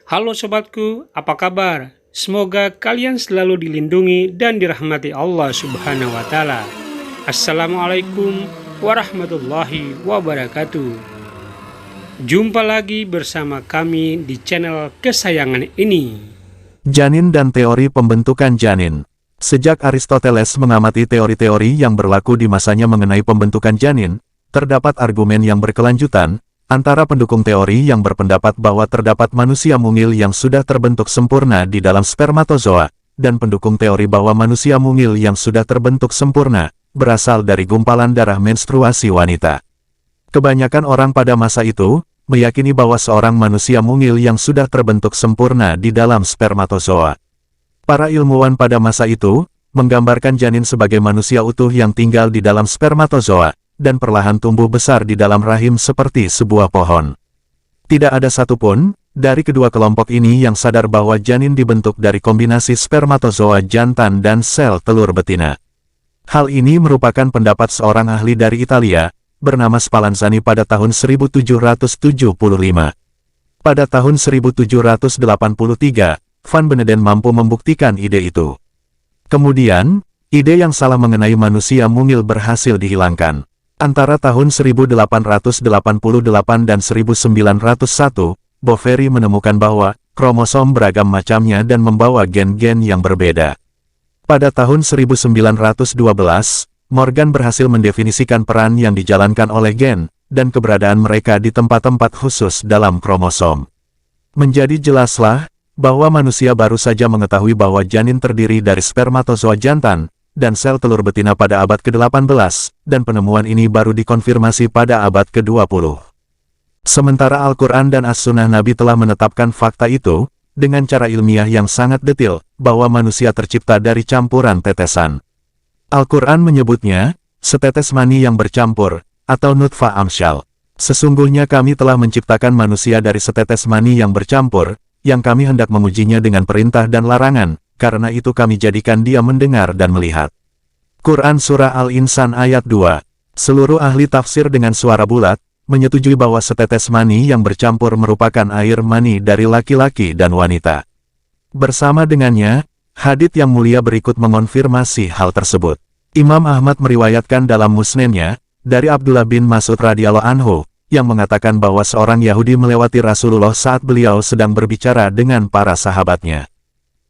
Halo sobatku, apa kabar? Semoga kalian selalu dilindungi dan dirahmati Allah Subhanahu wa Ta'ala. Assalamualaikum warahmatullahi wabarakatuh. Jumpa lagi bersama kami di channel kesayangan ini. Janin dan teori pembentukan janin. Sejak Aristoteles mengamati teori-teori yang berlaku di masanya mengenai pembentukan janin, terdapat argumen yang berkelanjutan antara pendukung teori yang berpendapat bahwa terdapat manusia mungil yang sudah terbentuk sempurna di dalam spermatozoa, dan pendukung teori bahwa manusia mungil yang sudah terbentuk sempurna berasal dari gumpalan darah menstruasi wanita. Kebanyakan orang pada masa itu meyakini bahwa seorang manusia mungil yang sudah terbentuk sempurna di dalam spermatozoa. Para ilmuwan pada masa itu menggambarkan janin sebagai manusia utuh yang tinggal di dalam spermatozoa dan perlahan tumbuh besar di dalam rahim seperti sebuah pohon. Tidak ada satupun dari kedua kelompok ini yang sadar bahwa janin dibentuk dari kombinasi spermatozoa jantan dan sel telur betina. Hal ini merupakan pendapat seorang ahli dari Italia, bernama Spallanzani pada tahun 1775. Pada tahun 1783, Van Beneden mampu membuktikan ide itu. Kemudian, ide yang salah mengenai manusia mungil berhasil dihilangkan. Antara tahun 1888 dan 1901, Boveri menemukan bahwa kromosom beragam macamnya dan membawa gen-gen yang berbeda. Pada tahun 1912, Morgan berhasil mendefinisikan peran yang dijalankan oleh gen, dan keberadaan mereka di tempat-tempat khusus dalam kromosom. Menjadi jelaslah bahwa manusia baru saja mengetahui bahwa janin terdiri dari spermatozoa jantan dan sel telur betina pada abad ke-18, dan penemuan ini baru dikonfirmasi pada abad ke-20. Sementara Al-Quran dan As-Sunnah Nabi telah menetapkan fakta itu, dengan cara ilmiah yang sangat detil, bahwa manusia tercipta dari campuran tetesan. Al-Quran menyebutnya, setetes mani yang bercampur, atau nutfah amsyal. Sesungguhnya kami telah menciptakan manusia dari setetes mani yang bercampur, yang kami hendak mengujinya dengan perintah dan larangan, karena itu kami jadikan dia mendengar dan melihat. Quran Surah Al-Insan ayat 2. Seluruh ahli tafsir dengan suara bulat, menyetujui bahwa setetes mani yang bercampur merupakan air mani dari laki-laki dan wanita. Bersama dengannya, hadits yang mulia berikut mengonfirmasi hal tersebut. Imam Ahmad meriwayatkan dalam musnednya, dari Abdullah bin Mas'ud radhiyallahu anhu, yang mengatakan bahwa seorang Yahudi melewati Rasulullah saat beliau sedang berbicara dengan para sahabatnya.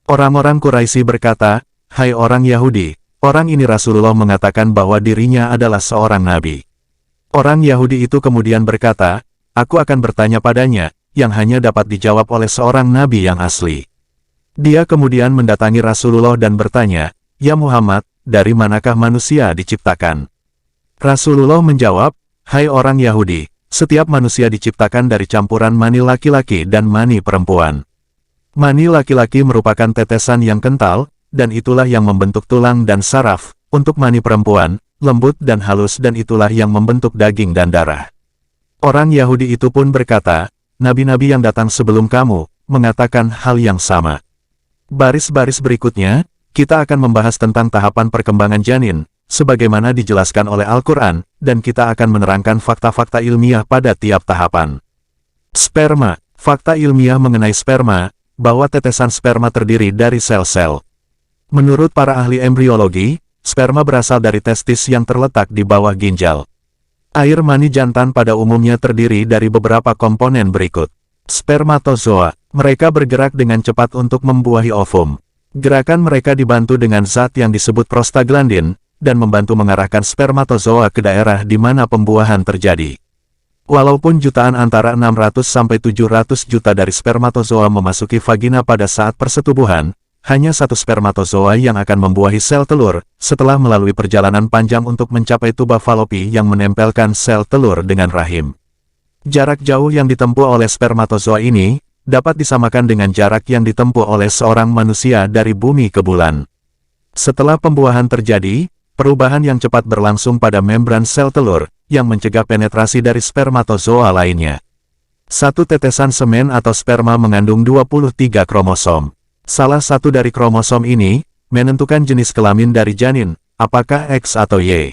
Orang-orang Quraisy berkata, "Hai orang Yahudi, orang ini Rasulullah mengatakan bahwa dirinya adalah seorang nabi." Orang Yahudi itu kemudian berkata, "Aku akan bertanya padanya, yang hanya dapat dijawab oleh seorang nabi yang asli." Dia kemudian mendatangi Rasulullah dan bertanya, "Ya Muhammad, dari manakah manusia diciptakan?" Rasulullah menjawab, "Hai orang Yahudi, setiap manusia diciptakan dari campuran mani laki-laki dan mani perempuan. Mani laki-laki merupakan tetesan yang kental, dan itulah yang membentuk tulang dan saraf. Untuk mani perempuan, lembut dan halus, dan itulah yang membentuk daging dan darah." Orang Yahudi itu pun berkata, "Nabi-nabi yang datang sebelum kamu, mengatakan hal yang sama." Baris-baris berikutnya, kita akan membahas tentang tahapan perkembangan janin, sebagaimana dijelaskan oleh Al-Quran, dan kita akan menerangkan fakta-fakta ilmiah pada tiap tahapan. Sperma. Fakta ilmiah mengenai sperma, bahwa tetesan sperma terdiri dari sel-sel. Menurut para ahli embriologi, sperma berasal dari testis yang terletak di bawah ginjal. Air mani jantan pada umumnya terdiri dari beberapa komponen berikut. Spermatozoa. Mereka bergerak dengan cepat untuk membuahi ovum. Gerakan mereka dibantu dengan zat yang disebut prostaglandin, dan membantu mengarahkan spermatozoa ke daerah di mana pembuahan terjadi. Walaupun jutaan antara 600 sampai 700 juta dari spermatozoa memasuki vagina pada saat persetubuhan, hanya satu spermatozoa yang akan membuahi sel telur, setelah melalui perjalanan panjang untuk mencapai tuba falopi yang menempelkan sel telur dengan rahim. Jarak jauh yang ditempuh oleh spermatozoa ini, dapat disamakan dengan jarak yang ditempuh oleh seorang manusia dari bumi ke bulan. Setelah pembuahan terjadi, perubahan yang cepat berlangsung pada membran sel telur, yang mencegah penetrasi dari spermatozoa lainnya. Satu tetesan semen atau sperma mengandung 23 kromosom. Salah satu dari kromosom ini, menentukan jenis kelamin dari janin, apakah X atau Y.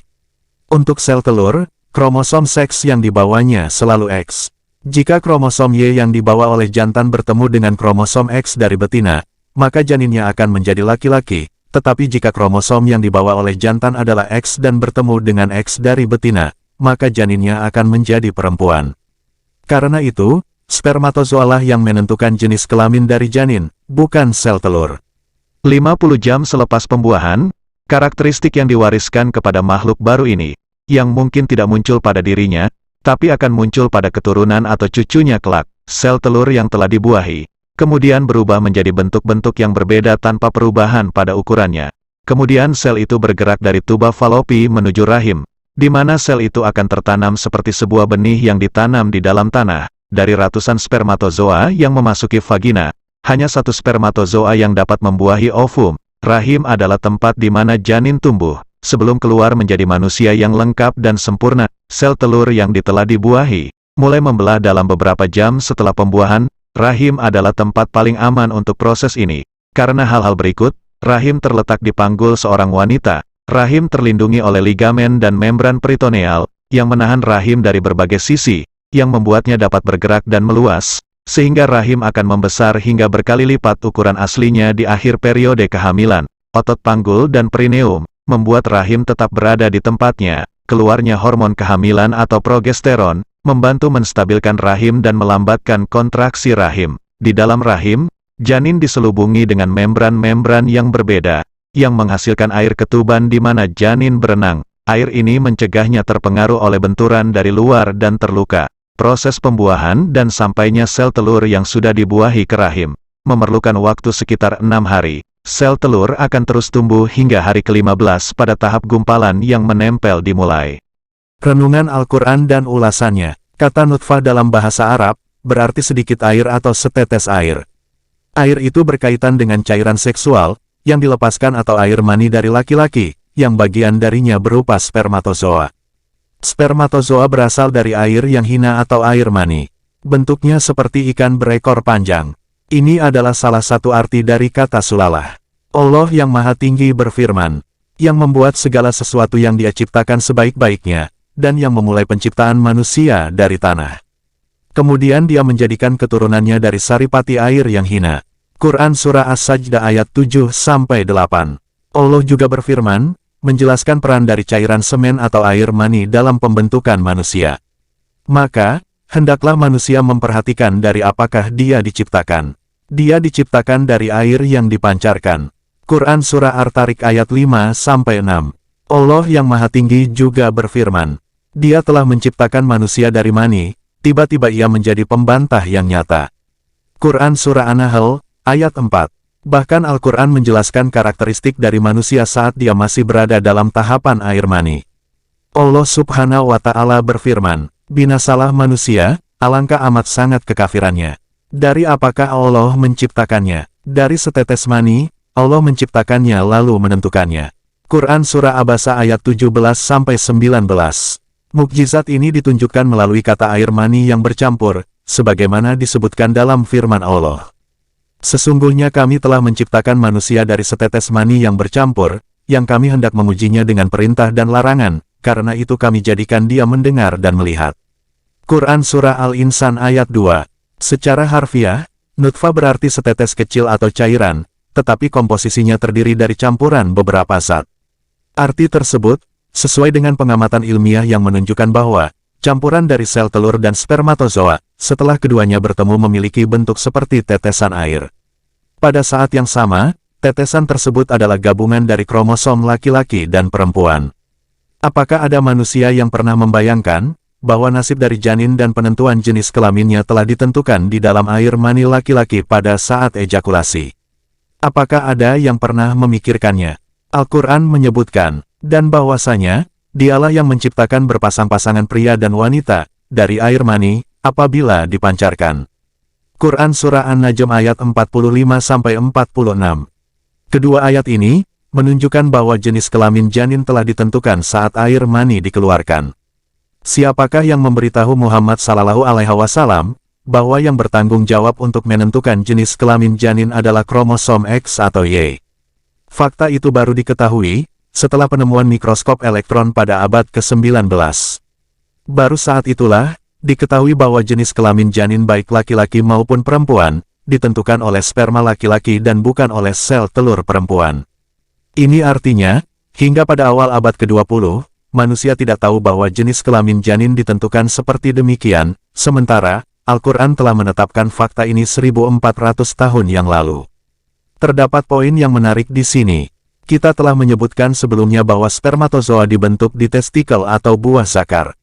Untuk sel telur, kromosom seks yang dibawanya selalu X. Jika kromosom Y yang dibawa oleh jantan bertemu dengan kromosom X dari betina, maka janinnya akan menjadi laki-laki, tetapi jika kromosom yang dibawa oleh jantan adalah X dan bertemu dengan X dari betina, maka janinnya akan menjadi perempuan. Karena itu, spermatozoalah yang menentukan jenis kelamin dari janin, bukan sel telur. 50 jam selepas pembuahan, karakteristik yang diwariskan kepada makhluk baru ini, yang mungkin tidak muncul pada dirinya, tapi akan muncul pada keturunan atau cucunya kelak, sel telur yang telah dibuahi, kemudian berubah menjadi bentuk-bentuk yang berbeda tanpa perubahan pada ukurannya. Kemudian sel itu bergerak dari tuba falopi menuju rahim, di mana sel itu akan tertanam seperti sebuah benih yang ditanam di dalam tanah. Dari ratusan spermatozoa yang memasuki vagina, hanya satu spermatozoa yang dapat membuahi ovum. Rahim adalah tempat di mana janin tumbuh. Sebelum keluar menjadi manusia yang lengkap dan sempurna, sel telur yang telah dibuahi mulai membelah dalam beberapa jam setelah pembuahan. Rahim adalah tempat paling aman untuk proses ini. Karena hal-hal berikut, rahim terletak di panggul seorang wanita. Rahim terlindungi oleh ligamen dan membran peritoneal, yang menahan rahim dari berbagai sisi, yang membuatnya dapat bergerak dan meluas, sehingga rahim akan membesar hingga berkali lipat ukuran aslinya di akhir periode kehamilan. Otot panggul dan perineum membuat rahim tetap berada di tempatnya. Keluarnya hormon kehamilan atau progesteron membantu menstabilkan rahim dan melambatkan kontraksi rahim. Di dalam rahim, janin diselubungi dengan membran-membran yang berbeda, yang menghasilkan air ketuban di mana janin berenang. Air ini mencegahnya terpengaruh oleh benturan dari luar dan terluka. Proses pembuahan dan sampainya sel telur yang sudah dibuahi ke rahim memerlukan waktu sekitar 6 hari. Sel telur akan terus tumbuh hingga hari ke-15 pada tahap gumpalan yang menempel dimulai. Renungan Al-Quran dan ulasannya. Kata nutfah dalam bahasa Arab, berarti sedikit air atau setetes air. Air itu berkaitan dengan cairan seksual, yang dilepaskan atau air mani dari laki-laki, yang bagian darinya berupa spermatozoa. Spermatozoa berasal dari air yang hina atau air mani. Bentuknya seperti ikan berekor panjang. Ini adalah salah satu arti dari kata sulalah. Allah yang Maha Tinggi berfirman, yang membuat segala sesuatu yang Dia ciptakan sebaik-baiknya, dan yang memulai penciptaan manusia dari tanah. Kemudian Dia menjadikan keturunannya dari saripati air yang hina. Quran Surah As-Sajdah ayat 7-8. Allah juga berfirman, menjelaskan peran dari cairan semen atau air mani dalam pembentukan manusia. Maka, hendaklah manusia memperhatikan dari apakah dia diciptakan. Dia diciptakan dari air yang dipancarkan. Quran Surah Ar-Tariq ayat 5-6. Allah yang Maha Tinggi juga berfirman, Dia telah menciptakan manusia dari mani, tiba-tiba ia menjadi pembantah yang nyata. Quran Surah An-Nahl ayat 4. Bahkan Al-Quran menjelaskan karakteristik dari manusia saat dia masih berada dalam tahapan air mani. Allah Subhanahu wa Ta'ala berfirman, binasalah manusia, alangkah amat sangat kekafirannya. Dari apakah Allah menciptakannya? Dari setetes mani, Allah menciptakannya lalu menentukannya. Quran Surah Abasa ayat 17-19. Mukjizat ini ditunjukkan melalui kata air mani yang bercampur, sebagaimana disebutkan dalam firman Allah. Sesungguhnya kami telah menciptakan manusia dari setetes mani yang bercampur, yang kami hendak mengujinya dengan perintah dan larangan, karena itu kami jadikan dia mendengar dan melihat. Quran Surah Al-Insan ayat 2. Secara harfiah, nutfah berarti setetes kecil atau cairan, tetapi komposisinya terdiri dari campuran beberapa zat. Arti tersebut, sesuai dengan pengamatan ilmiah yang menunjukkan bahwa, campuran dari sel telur dan spermatozoa, setelah keduanya bertemu memiliki bentuk seperti tetesan air. Pada saat yang sama, tetesan tersebut adalah gabungan dari kromosom laki-laki dan perempuan. Apakah ada manusia yang pernah membayangkan bahwa nasib dari janin dan penentuan jenis kelaminnya telah ditentukan di dalam air mani laki-laki pada saat ejakulasi? Apakah ada yang pernah memikirkannya? Al-Quran menyebutkan, dan bahwasanya, Dialah yang menciptakan berpasang-pasangan pria dan wanita, dari air mani, apabila dipancarkan. Quran Surah An-Najm ayat 45-46. Kedua ayat ini, menunjukkan bahwa jenis kelamin janin telah ditentukan saat air mani dikeluarkan. Siapakah yang memberitahu Muhammad Sallallahu Alaihi Wasallam, bahwa yang bertanggung jawab untuk menentukan jenis kelamin janin adalah kromosom X atau Y? Fakta itu baru diketahui, setelah penemuan mikroskop elektron pada abad ke-19. Baru saat itulah, Diketahui bahwa jenis kelamin janin baik laki-laki maupun perempuan, ditentukan oleh sperma laki-laki dan bukan oleh sel telur perempuan. Ini artinya, hingga pada awal abad ke-20, manusia tidak tahu bahwa jenis kelamin janin ditentukan seperti demikian, sementara, Al-Quran telah menetapkan fakta ini 1400 tahun yang lalu. Terdapat poin yang menarik di sini. Kita telah menyebutkan sebelumnya bahwa spermatozoa dibentuk di testikel atau buah zakar.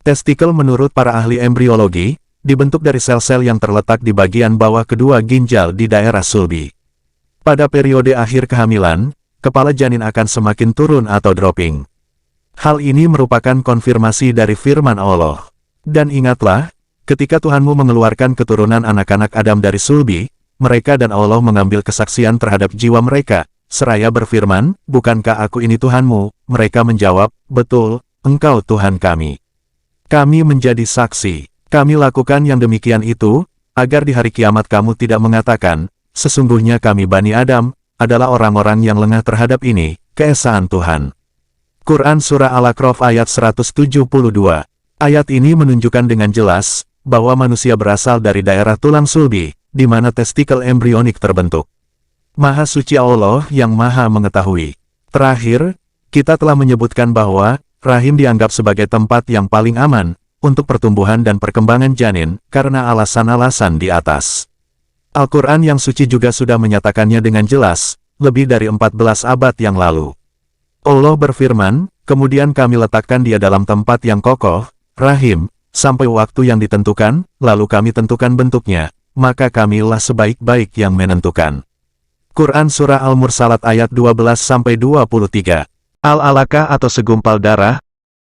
Testikel menurut para ahli embriologi, dibentuk dari sel-sel yang terletak di bagian bawah kedua ginjal di daerah sulbi. Pada periode akhir kehamilan, kepala janin akan semakin turun atau dropping. Hal ini merupakan konfirmasi dari firman Allah. Dan ingatlah, ketika Tuhanmu mengeluarkan keturunan anak-anak Adam dari sulbi, mereka dan Allah mengambil kesaksian terhadap jiwa mereka, seraya berfirman, "Bukankah aku ini Tuhanmu?" Mereka menjawab, "Betul, Engkau Tuhan kami. Kami menjadi saksi. Kami lakukan yang demikian itu, agar di hari kiamat kamu tidak mengatakan, sesungguhnya kami Bani Adam, adalah orang-orang yang lengah terhadap ini, keesaan Tuhan." Quran Surah Al-A'raf ayat 172. Ayat ini menunjukkan dengan jelas, bahwa manusia berasal dari daerah tulang sulbi, di mana testikel embrionik terbentuk. Maha suci Allah yang maha mengetahui. Terakhir, kita telah menyebutkan bahwa, rahim dianggap sebagai tempat yang paling aman, untuk pertumbuhan dan perkembangan janin, karena alasan-alasan di atas. Al-Quran yang suci juga sudah menyatakannya dengan jelas, lebih dari 14 abad yang lalu. Allah berfirman, "Kemudian kami letakkan dia dalam tempat yang kokoh, rahim, sampai waktu yang ditentukan, lalu kami tentukan bentuknya, maka kamilah sebaik-baik yang menentukan." Quran Surah Al-Mursalat ayat 12-23. Al-alaqah atau segumpal darah.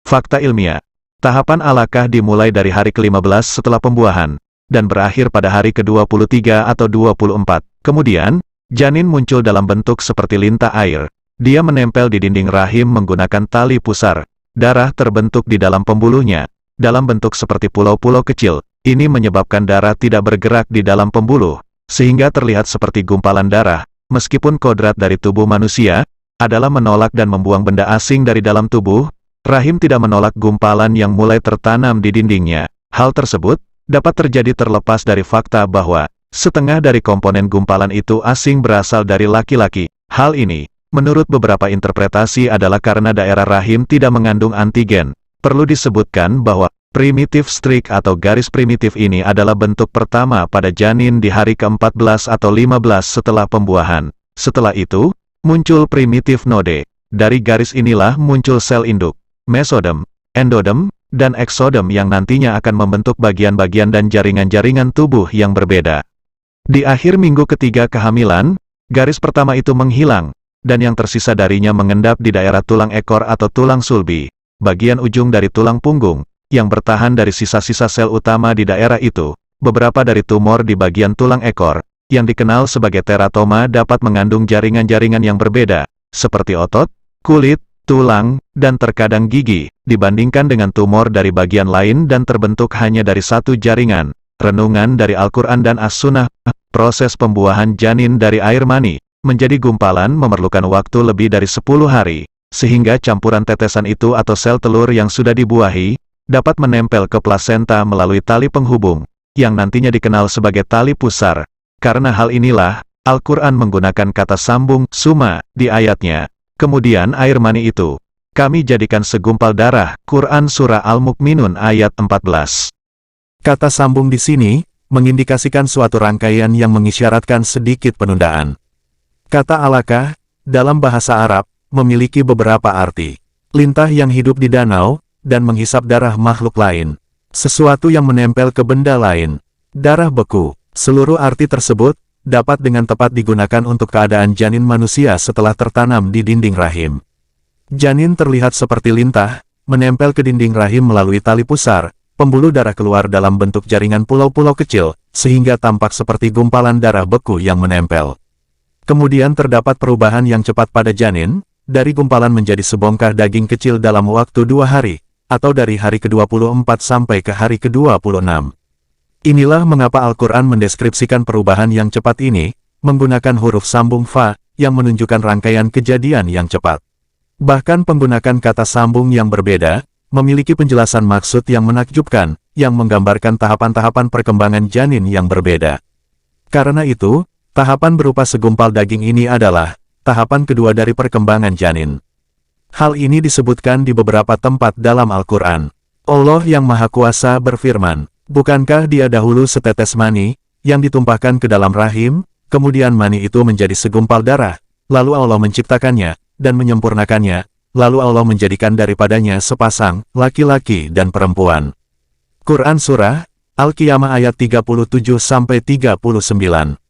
Fakta ilmiah. Tahapan alaqah dimulai dari hari ke-15 setelah pembuahan, dan berakhir pada hari ke-23 atau 24. Kemudian, janin muncul dalam bentuk seperti lintah air. Dia menempel di dinding rahim menggunakan tali pusar. Darah terbentuk di dalam pembuluhnya, dalam bentuk seperti pulau-pulau kecil. Ini menyebabkan darah tidak bergerak di dalam pembuluh, sehingga terlihat seperti gumpalan darah. Meskipun kodrat dari tubuh manusia adalah menolak dan membuang benda asing dari dalam tubuh, rahim tidak menolak gumpalan yang mulai tertanam di dindingnya. Hal tersebut dapat terjadi terlepas dari fakta bahwa setengah dari komponen gumpalan itu asing berasal dari laki-laki. Hal ini, menurut beberapa interpretasi adalah karena daerah rahim tidak mengandung antigen. Perlu disebutkan bahwa primitif streak atau garis primitif ini adalah bentuk pertama pada janin di hari ke-14 atau 15 setelah pembuahan. Setelah itu, muncul primitif node. Dari garis inilah muncul sel induk, mesodem, endodem, dan eksodem yang nantinya akan membentuk bagian-bagian dan jaringan-jaringan tubuh yang berbeda. Di akhir minggu ketiga kehamilan, garis pertama itu menghilang, dan yang tersisa darinya mengendap di daerah tulang ekor atau tulang sulbi, bagian ujung dari tulang punggung, yang bertahan dari sisa-sisa sel utama di daerah itu. Beberapa dari tumor di bagian tulang ekor, yang dikenal sebagai teratoma dapat mengandung jaringan-jaringan yang berbeda, seperti otot, kulit, tulang, dan terkadang gigi, dibandingkan dengan tumor dari bagian lain dan terbentuk hanya dari satu jaringan. Renungan dari Al-Quran dan As-Sunnah. Proses pembuahan janin dari air mani menjadi gumpalan memerlukan waktu lebih dari 10 hari, sehingga campuran tetesan itu atau sel telur yang sudah dibuahi, dapat menempel ke plasenta melalui tali penghubung, yang nantinya dikenal sebagai tali pusar. Karena hal inilah, Al-Quran menggunakan kata sambung, suma, di ayatnya. Kemudian air mani itu, kami jadikan segumpal darah. Quran Surah Al-Mu'minun ayat 14. Kata sambung di sini, mengindikasikan suatu rangkaian yang mengisyaratkan sedikit penundaan. Kata alaqah, dalam bahasa Arab, memiliki beberapa arti. Lintah yang hidup di danau, dan menghisap darah makhluk lain. Sesuatu yang menempel ke benda lain. Darah beku. Seluruh arti tersebut, dapat dengan tepat digunakan untuk keadaan janin manusia setelah tertanam di dinding rahim. Janin terlihat seperti lintah, menempel ke dinding rahim melalui tali pusar, pembuluh darah keluar dalam bentuk jaringan pulau-pulau kecil, sehingga tampak seperti gumpalan darah beku yang menempel. Kemudian terdapat perubahan yang cepat pada janin, dari gumpalan menjadi sebongkah daging kecil dalam waktu 2 hari, atau dari hari ke-24 sampai ke hari ke-26. Inilah mengapa Al-Quran mendeskripsikan perubahan yang cepat ini, menggunakan huruf sambung fa, yang menunjukkan rangkaian kejadian yang cepat. Bahkan penggunaan kata sambung yang berbeda, memiliki penjelasan maksud yang menakjubkan, yang menggambarkan tahapan-tahapan perkembangan janin yang berbeda. Karena itu, tahapan berupa segumpal daging ini adalah tahapan kedua dari perkembangan janin. Hal ini disebutkan di beberapa tempat dalam Al-Quran. Allah yang Maha Kuasa berfirman, "Bukankah dia dahulu setetes mani, yang ditumpahkan ke dalam rahim, kemudian mani itu menjadi segumpal darah, lalu Allah menciptakannya, dan menyempurnakannya, lalu Allah menjadikan daripadanya sepasang, laki-laki dan perempuan." Quran Surah Al-Qiyamah ayat 37-39.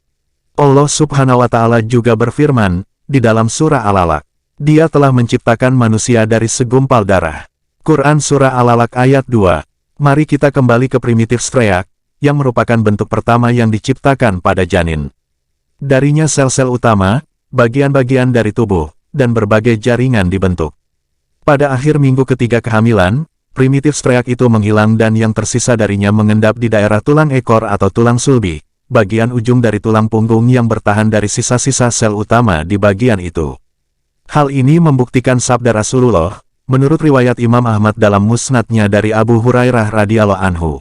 Allah Subhanahu wa Ta'ala juga berfirman di dalam Surah Al-Alaq, "Dia telah menciptakan manusia dari segumpal darah." Quran Surah Al-Alaq ayat 2. Mari kita kembali ke primitif streak, yang merupakan bentuk pertama yang diciptakan pada janin. Darinya sel-sel utama, bagian-bagian dari tubuh, dan berbagai jaringan dibentuk. Pada akhir minggu ketiga kehamilan, primitif streak itu menghilang dan yang tersisa darinya mengendap di daerah tulang ekor atau tulang sulbi, bagian ujung dari tulang punggung yang bertahan dari sisa-sisa sel utama di bagian itu. Hal ini membuktikan sabda Rasulullah, menurut riwayat Imam Ahmad dalam musnadnya dari Abu Hurairah radhiyallahu anhu.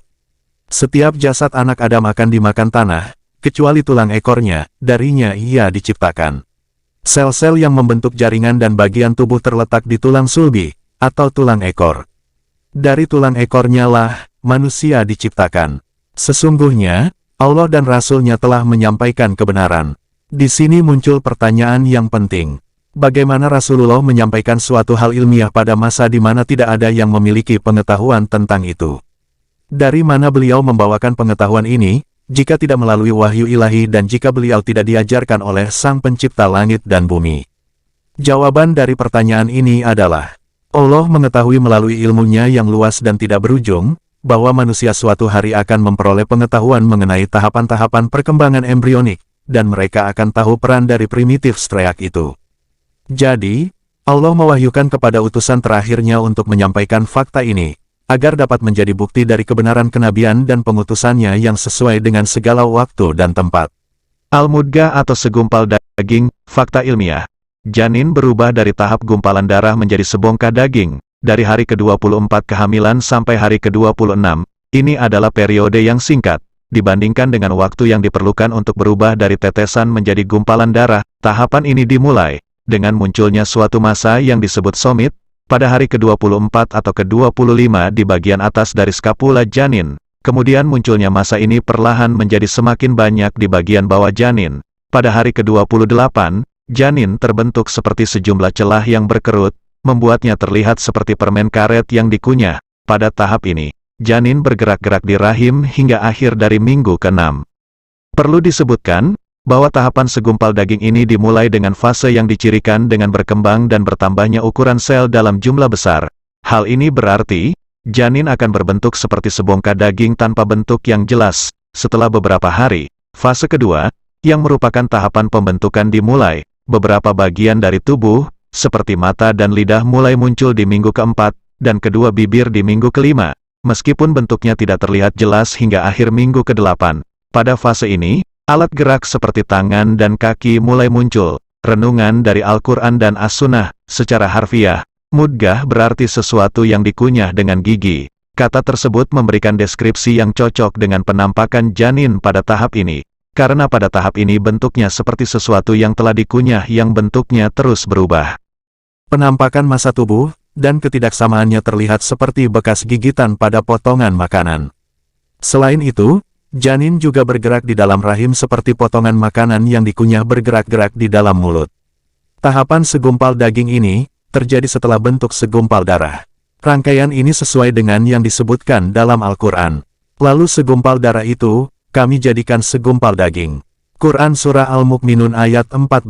Setiap jasad anak Adam akan dimakan tanah, kecuali tulang ekornya, darinya ia diciptakan. Sel-sel yang membentuk jaringan dan bagian tubuh terletak di tulang sulbi, atau tulang ekor. Dari tulang ekornya lah, manusia diciptakan. Sesungguhnya, Allah dan Rasul-Nya telah menyampaikan kebenaran. Di sini muncul pertanyaan yang penting. Bagaimana Rasulullah menyampaikan suatu hal ilmiah pada masa di mana tidak ada yang memiliki pengetahuan tentang itu? Dari mana beliau membawakan pengetahuan ini, jika tidak melalui wahyu ilahi dan jika beliau tidak diajarkan oleh Sang Pencipta langit dan bumi? Jawaban dari pertanyaan ini adalah, Allah mengetahui melalui ilmunya yang luas dan tidak berujung, bahwa manusia suatu hari akan memperoleh pengetahuan mengenai tahapan-tahapan perkembangan embrionik, dan mereka akan tahu peran dari primitif streak itu. Jadi, Allah mewahyukan kepada utusan terakhirnya untuk menyampaikan fakta ini, agar dapat menjadi bukti dari kebenaran kenabian dan pengutusannya yang sesuai dengan segala waktu dan tempat. Al-Mudghah atau segumpal daging, fakta ilmiah. Janin berubah dari tahap gumpalan darah menjadi sebongkah daging, dari hari ke-24 kehamilan sampai hari ke-26. Ini adalah periode yang singkat, dibandingkan dengan waktu yang diperlukan untuk berubah dari tetesan menjadi gumpalan darah. Tahapan ini dimulai dengan munculnya suatu massa yang disebut somit, pada hari ke-24 atau ke-25 di bagian atas dari skapula janin. Kemudian munculnya massa ini perlahan menjadi semakin banyak di bagian bawah janin. Pada hari ke-28, janin terbentuk seperti sejumlah celah yang berkerut, membuatnya terlihat seperti permen karet yang dikunyah. Pada tahap ini, janin bergerak-gerak di rahim hingga akhir dari minggu ke-6. Perlu disebutkan, bahwa tahapan segumpal daging ini dimulai dengan fase yang dicirikan dengan berkembang dan bertambahnya ukuran sel dalam jumlah besar. Hal ini berarti, janin akan berbentuk seperti sebongkah daging tanpa bentuk yang jelas. Setelah beberapa hari, fase kedua, yang merupakan tahapan pembentukan dimulai. Beberapa bagian dari tubuh, seperti mata dan lidah mulai muncul di minggu ke-4, dan kedua bibir di minggu ke-5, meskipun bentuknya tidak terlihat jelas hingga akhir minggu ke-8. Pada fase ini, alat gerak seperti tangan dan kaki mulai muncul. Renungan dari Al-Quran dan As-Sunnah, secara harfiah, mudghah berarti sesuatu yang dikunyah dengan gigi. Kata tersebut memberikan deskripsi yang cocok dengan penampakan janin pada tahap ini. Karena pada tahap ini bentuknya seperti sesuatu yang telah dikunyah yang bentuknya terus berubah. Penampakan massa tubuh, dan ketidaksamaannya terlihat seperti bekas gigitan pada potongan makanan. Selain itu, janin juga bergerak di dalam rahim seperti potongan makanan yang dikunyah bergerak-gerak di dalam mulut. Tahapan segumpal daging ini, terjadi setelah bentuk segumpal darah. Rangkaian ini sesuai dengan yang disebutkan dalam Al-Quran. Lalu segumpal darah itu, kami jadikan segumpal daging. Quran Surah Al-Mu'minun ayat 14.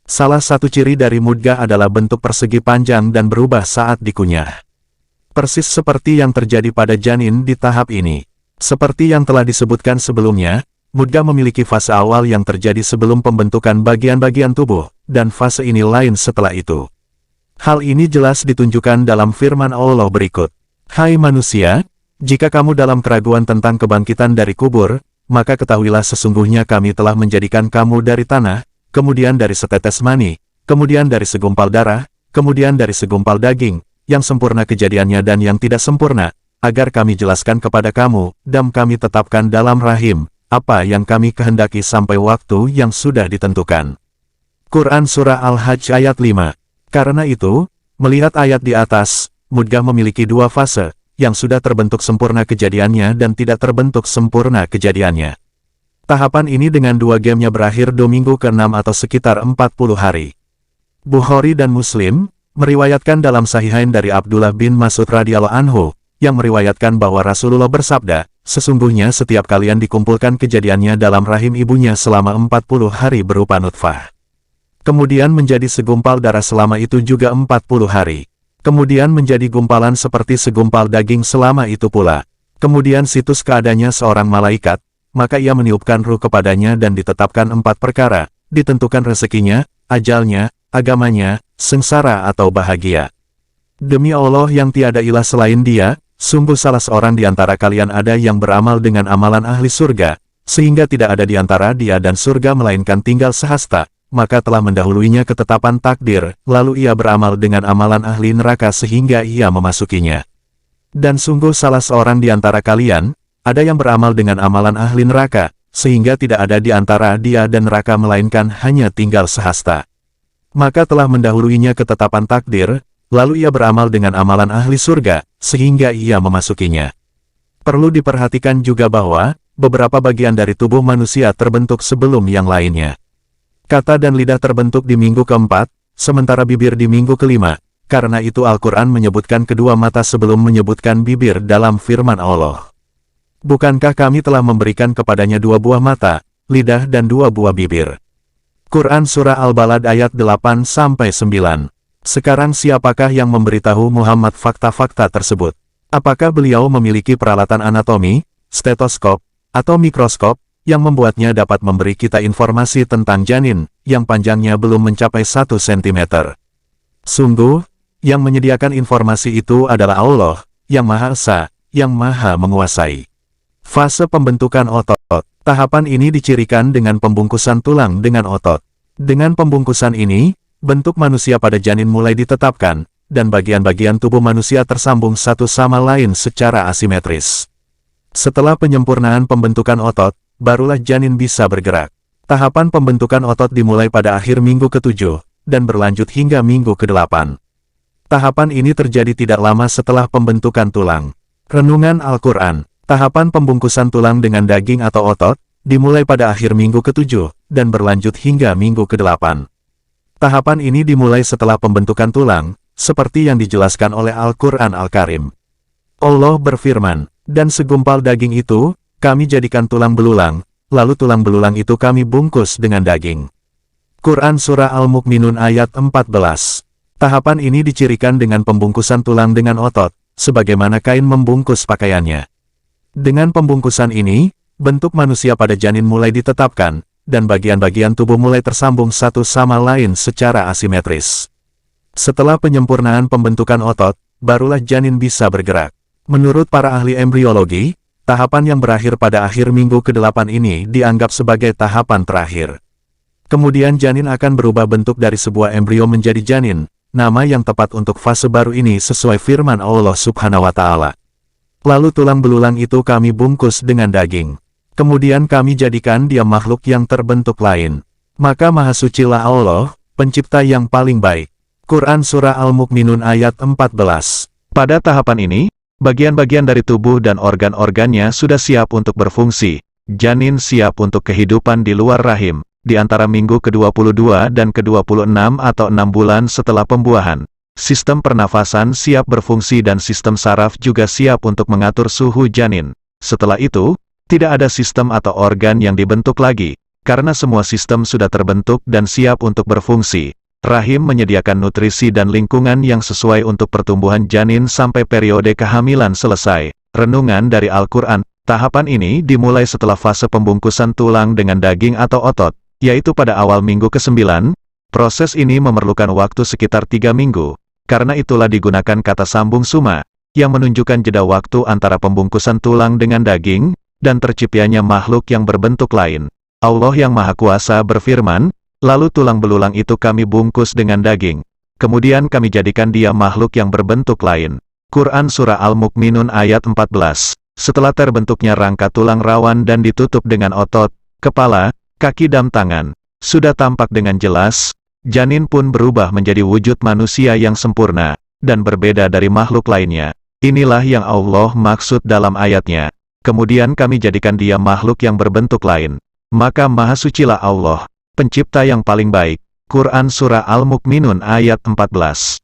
Salah satu ciri dari mudghah adalah bentuk persegi panjang dan berubah saat dikunyah. Persis seperti yang terjadi pada janin di tahap ini. Seperti yang telah disebutkan sebelumnya, mudghah memiliki fase awal yang terjadi sebelum pembentukan bagian-bagian tubuh, dan fase ini lain setelah itu. Hal ini jelas ditunjukkan dalam firman Allah berikut. Hai manusia, jika kamu dalam keraguan tentang kebangkitan dari kubur, maka ketahuilah sesungguhnya kami telah menjadikan kamu dari tanah, kemudian dari setetes mani, kemudian dari segumpal darah, kemudian dari segumpal daging, yang sempurna kejadiannya dan yang tidak sempurna, agar kami jelaskan kepada kamu, dan kami tetapkan dalam rahim, apa yang kami kehendaki sampai waktu yang sudah ditentukan. Quran Surah Al-Hajj ayat 5. Karena itu, melihat ayat di atas, mudghah memiliki dua fase, yang sudah terbentuk sempurna kejadiannya dan tidak terbentuk sempurna kejadiannya. Tahapan ini dengan dua gamenya berakhir 2 minggu ke-6 atau sekitar 40 hari. Bukhari dan Muslim meriwayatkan dalam Sahihain dari Abdullah bin Mas'ud radhiyallahu anhu, yang meriwayatkan bahwa Rasulullah bersabda, sesungguhnya setiap kalian dikumpulkan kejadiannya dalam rahim ibunya selama 40 hari berupa nutfah. Kemudian menjadi segumpal darah selama itu juga 40 hari. Kemudian menjadi gumpalan seperti segumpal daging selama itu pula. Kemudian situs keadaannya seorang malaikat, maka ia meniupkan ruh kepadanya dan ditetapkan 4 perkara, ditentukan rezekinya, ajalnya, agamanya, sengsara atau bahagia. Demi Allah yang tiada ilah selain Dia, sungguh salah seorang di antara kalian ada yang beramal dengan amalan ahli surga, sehingga tidak ada di antara dia dan surga melainkan tinggal sehasta, maka telah mendahuluinya ketetapan takdir, lalu ia beramal dengan amalan ahli neraka sehingga ia memasukinya. Dan sungguh salah seorang di antara kalian, ada yang beramal dengan amalan ahli neraka, sehingga tidak ada di antara dia dan neraka melainkan hanya tinggal sehasta. Maka telah mendahuluinya ketetapan takdir, lalu ia beramal dengan amalan ahli surga, sehingga ia memasukinya. Perlu diperhatikan juga bahwa, beberapa bagian dari tubuh manusia terbentuk sebelum yang lainnya. Kata dan lidah terbentuk di minggu ke-4, sementara bibir di minggu ke-5. Karena itu Al-Quran menyebutkan kedua mata sebelum menyebutkan bibir dalam firman Allah. Bukankah kami telah memberikan kepadanya 2 buah mata, lidah dan 2 buah bibir? Quran Surah Al-Balad ayat 8-9. Sekarang siapakah yang memberitahu Muhammad fakta-fakta tersebut? Apakah beliau memiliki peralatan anatomi, stetoskop, atau mikroskop, yang membuatnya dapat memberi kita informasi tentang janin, yang panjangnya belum mencapai 1 cm. Sungguh, yang menyediakan informasi itu adalah Allah, yang Maha Esa, yang Maha Menguasai. Fase pembentukan otot. Tahapan ini dicirikan dengan pembungkusan tulang dengan otot. Dengan pembungkusan ini, bentuk manusia pada janin mulai ditetapkan, dan bagian-bagian tubuh manusia tersambung satu sama lain secara asimetris. Setelah penyempurnaan pembentukan otot, barulah janin bisa bergerak. Tahapan pembentukan otot dimulai pada akhir minggu ke-7, dan berlanjut hingga minggu ke-8. Tahapan ini terjadi tidak lama setelah pembentukan tulang. Renungan Al-Quran. Tahapan pembungkusan tulang dengan daging atau otot, dimulai pada akhir minggu ke-7, dan berlanjut hingga minggu ke-8. Tahapan ini dimulai setelah pembentukan tulang, seperti yang dijelaskan oleh Al-Quran Al-Karim. Allah berfirman, dan segumpal daging itu, kami jadikan tulang belulang, lalu tulang belulang itu kami bungkus dengan daging. Quran Surah Al-Mu'minun ayat 14. Tahapan ini dicirikan dengan pembungkusan tulang dengan otot, sebagaimana kain membungkus pakaiannya. Dengan pembungkusan ini, bentuk manusia pada janin mulai ditetapkan, dan bagian-bagian tubuh mulai tersambung satu sama lain secara asimetris. Setelah penyempurnaan pembentukan otot, barulah janin bisa bergerak. Menurut para ahli embriologi, tahapan yang berakhir pada akhir minggu ke-8 ini dianggap sebagai tahapan terakhir. Kemudian janin akan berubah bentuk dari sebuah embrio menjadi janin, nama yang tepat untuk fase baru ini sesuai firman Allah Subhanahu wa Ta'ala. Lalu tulang belulang itu kami bungkus dengan daging. Kemudian kami jadikan dia makhluk yang terbentuk lain. Maka Maha Sucilah Allah, pencipta yang paling baik. Quran Surah Al-Mu'minun ayat 14. Pada tahapan ini, bagian-bagian dari tubuh dan organ-organnya sudah siap untuk berfungsi. Janin siap untuk kehidupan di luar rahim, di antara minggu ke-22 dan ke-26 atau 6 bulan setelah pembuahan. Sistem pernafasan siap berfungsi dan sistem saraf juga siap untuk mengatur suhu janin. Setelah itu, tidak ada sistem atau organ yang dibentuk lagi, karena semua sistem sudah terbentuk dan siap untuk berfungsi. Rahim menyediakan nutrisi dan lingkungan yang sesuai untuk pertumbuhan janin sampai periode kehamilan selesai. Renungan dari Al-Quran. Tahapan ini dimulai setelah fase pembungkusan tulang dengan daging atau otot, yaitu pada awal minggu ke-9. Proses ini memerlukan waktu sekitar 3 minggu. Karena itulah digunakan kata sambung suma, yang menunjukkan jeda waktu antara pembungkusan tulang dengan daging, dan terciptanya makhluk yang berbentuk lain. Allah yang Maha Kuasa berfirman, lalu tulang belulang itu kami bungkus dengan daging. kemudian kami jadikan dia makhluk yang berbentuk lain. Quran Surah Al-Mukminun ayat 14. Setelah terbentuknya rangka tulang rawan dan ditutup dengan otot, kepala, kaki dan tangan, sudah tampak dengan jelas, janin pun berubah menjadi wujud manusia yang sempurna, dan berbeda dari makhluk lainnya. Inilah yang Allah maksud dalam ayatnya. Kemudian kami jadikan dia makhluk yang berbentuk lain. Maka Maha Sucilah Allah, Pencipta yang paling baik. Quran Surah Al-Mukminun ayat 14.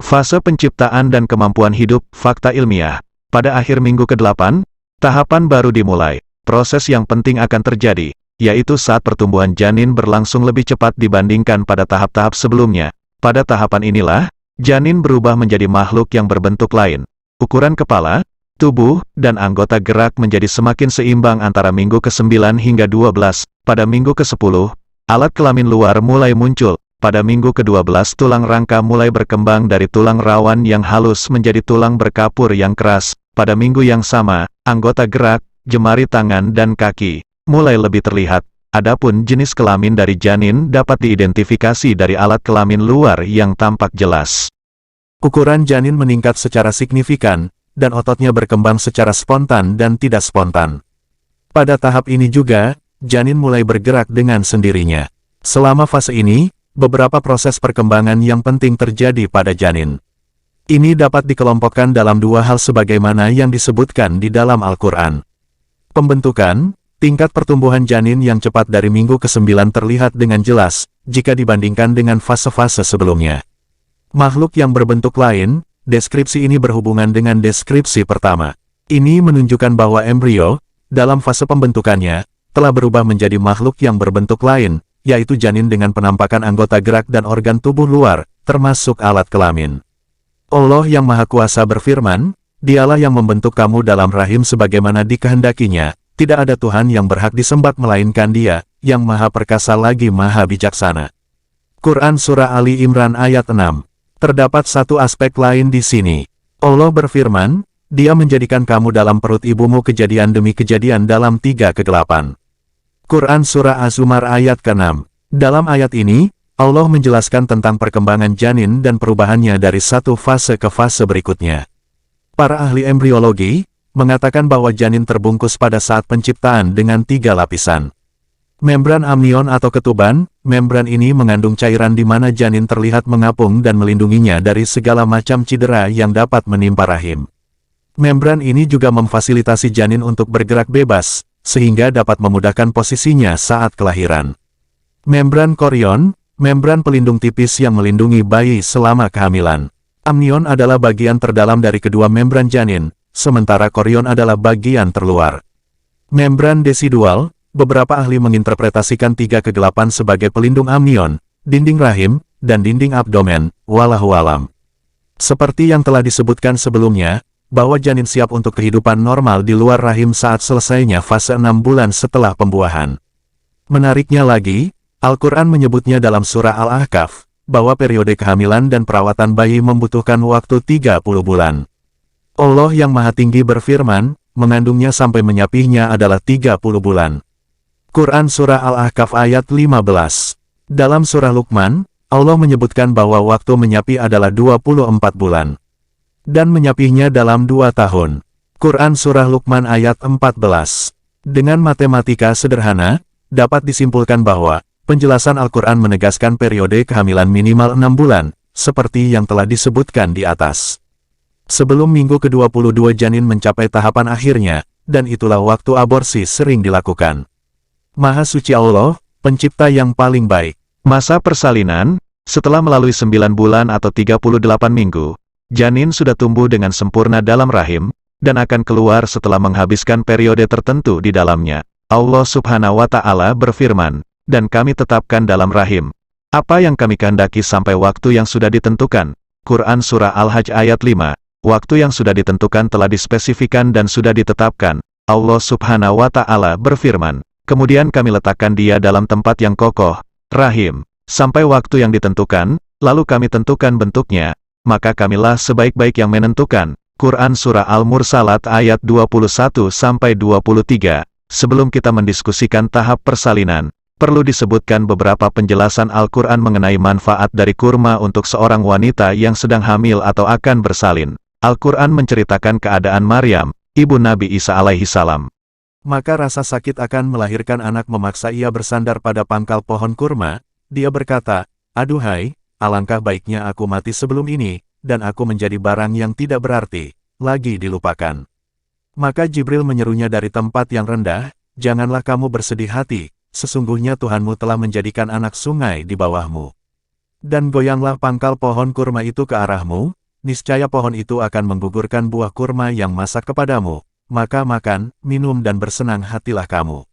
Fase penciptaan dan kemampuan hidup, fakta ilmiah. Pada akhir minggu ke-8, tahapan baru dimulai. Proses yang penting akan terjadi, yaitu saat pertumbuhan janin berlangsung lebih cepat dibandingkan pada tahap-tahap sebelumnya. Pada tahapan inilah, janin berubah menjadi makhluk yang berbentuk lain. Ukuran kepala, tubuh, dan anggota gerak menjadi semakin seimbang antara minggu ke-9 hingga 12. Pada minggu ke-10, alat kelamin luar mulai muncul. Pada minggu ke-12 tulang rangka mulai berkembang dari tulang rawan yang halus menjadi tulang berkapur yang keras. Pada minggu yang sama, anggota gerak, jemari tangan dan kaki, mulai lebih terlihat. Adapun jenis kelamin dari janin dapat diidentifikasi dari alat kelamin luar yang tampak jelas. Ukuran janin meningkat secara signifikan, dan ototnya berkembang secara spontan dan tidak spontan. Pada tahap ini juga, janin mulai bergerak dengan sendirinya. Selama fase ini, beberapa proses perkembangan yang penting terjadi pada janin. Ini dapat dikelompokkan dalam dua hal sebagaimana yang disebutkan di dalam Al-Quran. Pembentukan, tingkat pertumbuhan janin yang cepat dari minggu ke-9 terlihat dengan jelas, jika dibandingkan dengan fase-fase sebelumnya. Makhluk yang berbentuk lain, deskripsi ini berhubungan dengan deskripsi pertama. Ini menunjukkan bahwa embrio, dalam fase pembentukannya, telah berubah menjadi makhluk yang berbentuk lain, yaitu janin dengan penampakan anggota gerak dan organ tubuh luar, termasuk alat kelamin. Allah yang Maha Kuasa berfirman, Dialah yang membentuk kamu dalam rahim sebagaimana dikehendakinya, tidak ada Tuhan yang berhak disembah melainkan Dia, yang Maha Perkasa lagi Maha Bijaksana. Quran Surah Ali Imran ayat 6. Terdapat satu aspek lain di sini. Allah berfirman, Dia menjadikan kamu dalam perut ibumu kejadian demi kejadian dalam 3 kegelapan. Quran Surah Az-Zumar ayat ke-6. Dalam ayat ini, Allah menjelaskan tentang perkembangan janin dan perubahannya dari satu fase ke fase berikutnya. Para ahli embriologi mengatakan bahwa janin terbungkus pada saat penciptaan dengan 3 lapisan. Membran amnion atau ketuban, membran ini mengandung cairan di mana janin terlihat mengapung dan melindunginya dari segala macam cedera yang dapat menimpa rahim. Membran ini juga memfasilitasi janin untuk bergerak bebas, sehingga dapat memudahkan posisinya saat kelahiran. Membran korion, membran pelindung tipis yang melindungi bayi selama kehamilan. Amnion adalah bagian terdalam dari kedua membran janin, sementara korion adalah bagian terluar. Membran desidual, beberapa ahli menginterpretasikan 3 kegelapan sebagai pelindung amnion, dinding rahim, dan dinding abdomen, wallahu alam. Seperti yang telah disebutkan sebelumnya, bahwa janin siap untuk kehidupan normal di luar rahim saat selesainya fase 6 bulan setelah pembuahan. Menariknya lagi, Al-Quran menyebutnya dalam surah Al-Ahqaf, bahwa periode kehamilan dan perawatan bayi membutuhkan waktu 30 bulan. Allah yang Maha Tinggi berfirman, mengandungnya sampai menyapihnya adalah 30 bulan. Quran Surah Al-Ahqaf ayat 15. Dalam surah Luqman, Allah menyebutkan bahwa waktu menyapih adalah 24 bulan. Dan menyapihnya dalam 2 tahun. Quran Surah Luqman ayat 14. Dengan matematika sederhana, dapat disimpulkan bahwa, penjelasan Al-Quran menegaskan periode kehamilan minimal 6 bulan, seperti yang telah disebutkan di atas. Sebelum minggu ke-22 janin mencapai tahapan akhirnya, dan itulah waktu aborsi sering dilakukan. Maha Suci Allah, Pencipta yang paling baik. Masa persalinan, setelah melalui 9 bulan atau 38 minggu, janin sudah tumbuh dengan sempurna dalam rahim, dan akan keluar setelah menghabiskan periode tertentu di dalamnya. Allah Subhanahu wa Ta'ala berfirman, dan kami tetapkan dalam rahim apa yang kami kehendaki sampai waktu yang sudah ditentukan. Quran Surah Al-Hajj ayat 5. Waktu yang sudah ditentukan telah dispesifikan dan sudah ditetapkan. Allah Subhanahu wa Ta'ala berfirman, kemudian kami letakkan dia dalam tempat yang kokoh, rahim, sampai waktu yang ditentukan, lalu kami tentukan bentuknya, maka kamilah sebaik-baik yang menentukan. Quran Surah Al-Mursalat ayat 21-23. Sebelum kita mendiskusikan tahap persalinan, perlu disebutkan beberapa penjelasan Al-Quran mengenai manfaat dari kurma untuk seorang wanita yang sedang hamil atau akan bersalin. Al-Quran menceritakan keadaan Maryam, ibu Nabi Isa alaihi salam. Maka rasa sakit akan melahirkan anak memaksa ia bersandar pada pangkal pohon kurma. Dia berkata, "Aduhai, alangkah baiknya aku mati sebelum ini, dan aku menjadi barang yang tidak berarti, lagi dilupakan." Maka Jibril menyerunya dari tempat yang rendah, "Janganlah kamu bersedih hati. Sesungguhnya Tuhanmu telah menjadikan anak sungai di bawahmu. Dan goyanglah pangkal pohon kurma itu ke arahmu, niscaya pohon itu akan menggugurkan buah kurma yang masak kepadamu, maka makan, minum dan bersenang hatilah kamu."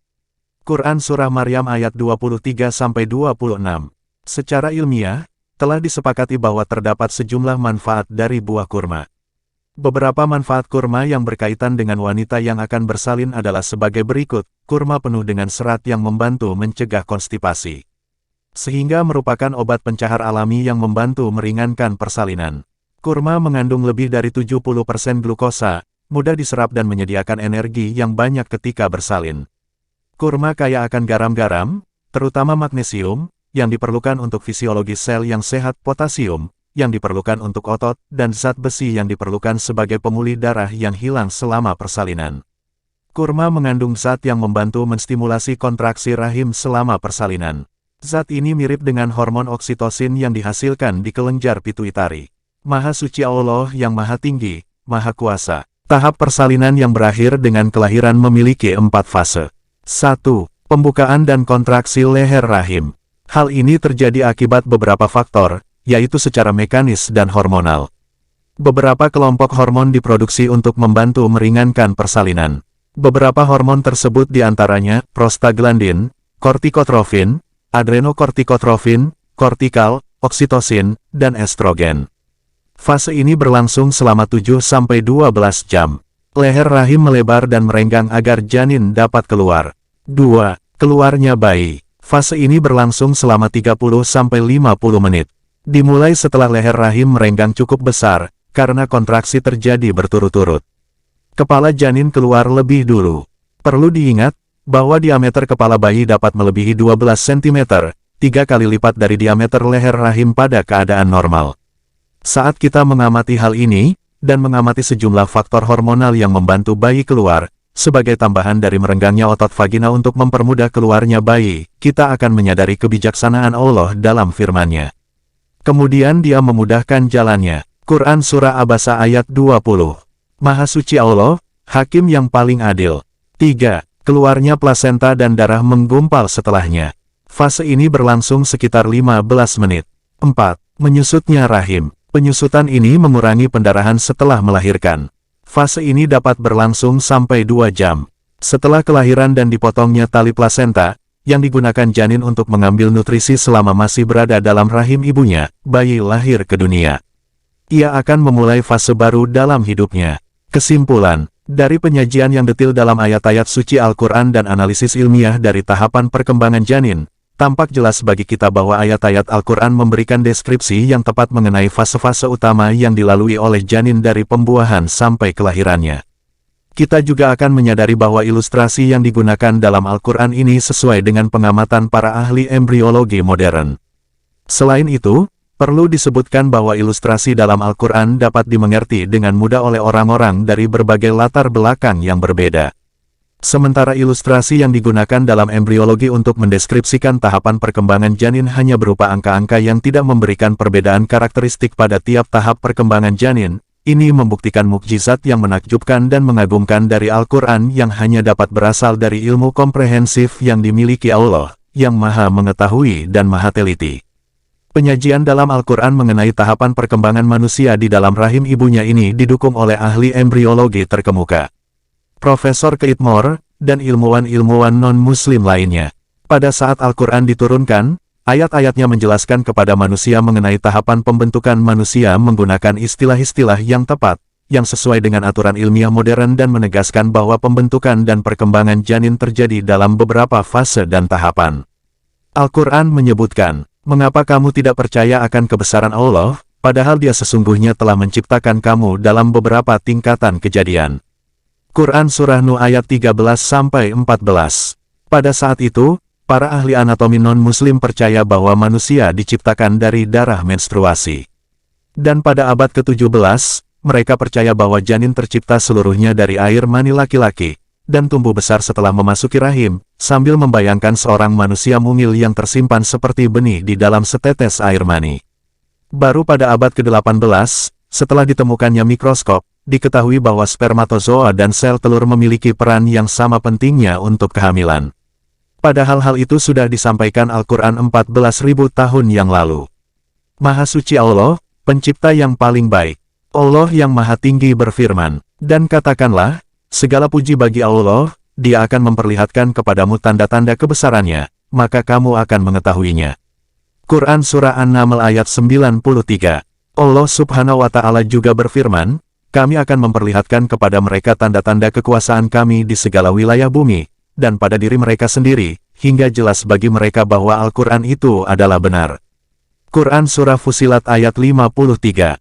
Quran Surah Maryam ayat 23-26. Secara ilmiah, telah disepakati bahwa terdapat sejumlah manfaat dari buah kurma. Beberapa manfaat kurma yang berkaitan dengan wanita yang akan bersalin adalah sebagai berikut. Kurma penuh dengan serat yang membantu mencegah konstipasi, sehingga merupakan obat pencahar alami yang membantu meringankan persalinan. Kurma mengandung lebih dari 70% glukosa, mudah diserap dan menyediakan energi yang banyak ketika bersalin. Kurma kaya akan garam-garam, terutama magnesium, yang diperlukan untuk fisiologi sel yang sehat, potasium, yang diperlukan untuk otot, dan zat besi yang diperlukan sebagai pemulih darah yang hilang selama persalinan. Kurma mengandung zat yang membantu menstimulasi kontraksi rahim selama persalinan. Zat ini mirip dengan hormon oksitosin yang dihasilkan di kelenjar pituitari. Maha suci Allah yang maha tinggi, maha kuasa. Tahap persalinan yang berakhir dengan kelahiran memiliki 4 fase. 1. Pembukaan dan kontraksi leher rahim. Hal ini terjadi akibat beberapa faktor, yaitu secara mekanis dan hormonal. Beberapa kelompok hormon diproduksi untuk membantu meringankan persalinan. Beberapa hormon tersebut diantaranya prostaglandin, kortikotrofin, adrenokortikotrofin, kortikal, oksitosin, dan estrogen. Fase ini berlangsung selama 7-12 jam. Leher rahim melebar dan merenggang agar janin dapat keluar. 2. Keluarnya bayi. Fase ini berlangsung selama 30-50 menit. Dimulai setelah leher rahim merenggang cukup besar, karena kontraksi terjadi berturut-turut. Kepala janin keluar lebih dulu. Perlu diingat, bahwa diameter kepala bayi dapat melebihi 12 cm, 3 kali lipat dari diameter leher rahim pada keadaan normal. Saat kita mengamati hal ini, dan mengamati sejumlah faktor hormonal yang membantu bayi keluar, sebagai tambahan dari merenggangnya otot vagina untuk mempermudah keluarnya bayi, kita akan menyadari kebijaksanaan Allah dalam firman-Nya. Kemudian Dia memudahkan jalannya. Quran Surah Abasa ayat 20. Maha suci Allah, Hakim yang paling adil. 3. Keluarnya plasenta dan darah menggumpal setelahnya. Fase ini berlangsung sekitar 15 menit. 4. Menyusutnya rahim. Penyusutan ini mengurangi pendarahan setelah melahirkan. Fase ini dapat berlangsung sampai 2 jam. Setelah kelahiran dan dipotongnya tali plasenta, yang digunakan janin untuk mengambil nutrisi selama masih berada dalam rahim ibunya, bayi lahir ke dunia. Ia akan memulai fase baru dalam hidupnya. Kesimpulan, dari penyajian yang detil dalam ayat-ayat suci Al-Quran dan analisis ilmiah dari tahapan perkembangan janin, tampak jelas bagi kita bahwa ayat-ayat Al-Quran memberikan deskripsi yang tepat mengenai fase-fase utama yang dilalui oleh janin dari pembuahan sampai kelahirannya. Kita juga akan menyadari bahwa ilustrasi yang digunakan dalam Al-Quran ini sesuai dengan pengamatan para ahli embriologi modern. Selain itu, perlu disebutkan bahwa ilustrasi dalam Al-Quran dapat dimengerti dengan mudah oleh orang-orang dari berbagai latar belakang yang berbeda. Sementara ilustrasi yang digunakan dalam embriologi untuk mendeskripsikan tahapan perkembangan janin hanya berupa angka-angka yang tidak memberikan perbedaan karakteristik pada tiap tahap perkembangan janin, ini membuktikan mukjizat yang menakjubkan dan mengagumkan dari Al-Quran yang hanya dapat berasal dari ilmu komprehensif yang dimiliki Allah, yang maha mengetahui dan maha teliti. Penyajian dalam Al-Quran mengenai tahapan perkembangan manusia di dalam rahim ibunya ini didukung oleh ahli embriologi terkemuka, Profesor Keith Moore, dan ilmuwan-ilmuwan non-muslim lainnya. Pada saat Al-Quran diturunkan, ayat-ayatnya menjelaskan kepada manusia mengenai tahapan pembentukan manusia menggunakan istilah-istilah yang tepat, yang sesuai dengan aturan ilmiah modern dan menegaskan bahwa pembentukan dan perkembangan janin terjadi dalam beberapa fase dan tahapan. Al-Quran menyebutkan, "Mengapa kamu tidak percaya akan kebesaran Allah, padahal Dia sesungguhnya telah menciptakan kamu dalam beberapa tingkatan kejadian?" Quran Surah Nuh ayat 13-14. Pada saat itu, Para ahli anatomi non-muslim percaya bahwa manusia diciptakan dari darah menstruasi. Dan pada abad ke-17, mereka percaya bahwa janin tercipta seluruhnya dari air mani laki-laki, dan tumbuh besar setelah memasuki rahim, sambil membayangkan seorang manusia mungil yang tersimpan seperti benih di dalam setetes air mani. Baru pada abad ke-18, setelah ditemukannya mikroskop, diketahui bahwa spermatozoa dan sel telur memiliki peran yang sama pentingnya untuk kehamilan. Padahal hal itu sudah disampaikan Al-Quran 14.000 tahun yang lalu. Maha suci Allah, pencipta yang paling baik. Allah yang maha tinggi berfirman, dan katakanlah, segala puji bagi Allah, Dia akan memperlihatkan kepadamu tanda-tanda kebesarannya, maka kamu akan mengetahuinya. Quran Surah An-Naml ayat 93. Allah Subhanahu wa Ta'ala juga berfirman, kami akan memperlihatkan kepada mereka tanda-tanda kekuasaan kami di segala wilayah bumi, dan pada diri mereka sendiri, hingga jelas bagi mereka bahwa Al-Quran itu adalah benar. Quran Surah Fusilat ayat 53.